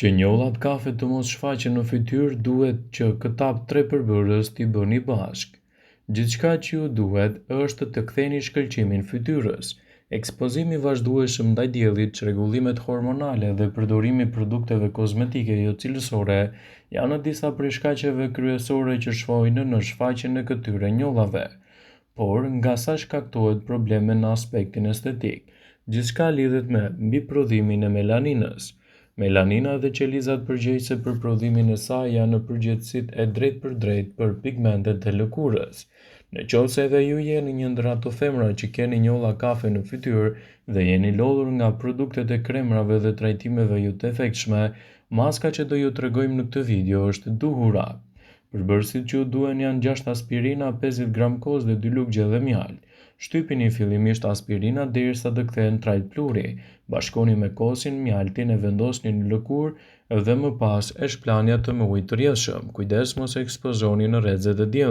Që njollat kafe të mos shfaqen në fytyrë, duhet që këta tre përbërës t'i bëni bashkë. Gjithçka që ju duhet është të ktheni shkëlqimin fytyrës. Ekspozimi vazhdueshëm ndaj diellit, çrregullimet hormonale dhe përdorimi i produkteve kozmetike jo cilësore janë disa prej shkaqeve kryesore që shfojnë në shfaqjen e këtyre njollave. Por nga sa shkaktohet probleme në aspektin estetik, gjithçka lidhet me mbiprodhimin e melaninës. Melanina dhe qelizat përgjegjëse për prodhimin e saj janë në përgjegjësitë e drejtpërdrejtë për pigmentet e lëkurës. Nëse edhe ju jeni një ndër ato femra që keni njolla kafe në fytyrë dhe jeni lodhur nga produktet e kremrave dhe trajtimeve jo të efektshme, maska që do ju tregojmë në këtë video është duhura. Përbërësit që ju duhen janë 6 aspirina, 50 gram kos dhe 2 lugë gjelle mjaltë. Shtypini fillimisht aspirinat derisa të kthehen trajt pluri. Bashkoni me kosin, mjaltin e vendosni në lëkurë dhe më pas e shplani atë me ujë të rrjedhshëm. Kujdes mos e ekspozoni në rrezet e diellit.